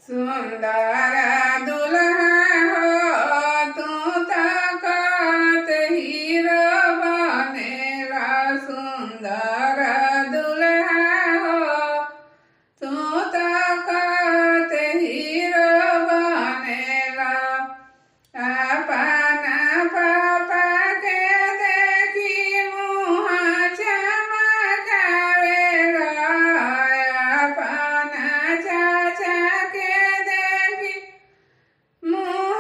सुंदर दुल्हा हो तू तकत हीरो बनेला। सुंदर दुल्हा हो तू तकत हीरो बनेला। अपना पापा के देखी मुँह चमकावेला। अपना चाचा के देखी मुँह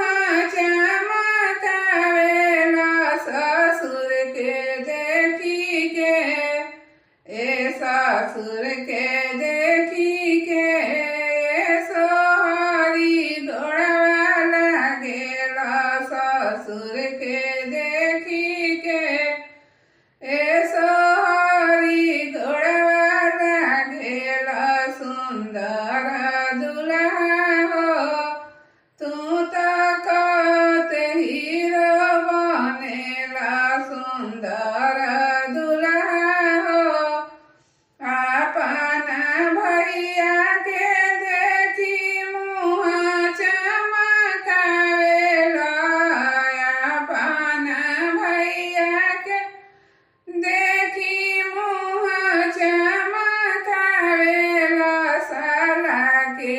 चमकावेला। ससुर के देखी के ससुर के देखी के सोहरी दौड़वा लागेला। ससुर के देखी के सोहरी दौड़वा लागेला। सुंदर दुल्हा हो तू तकत हीरो बनेला। सुंदर दुल्हा हो अपना भैया के देखी मुँह चमकावेला। अपना भैया के देखी मुँह चमकावेला। साला के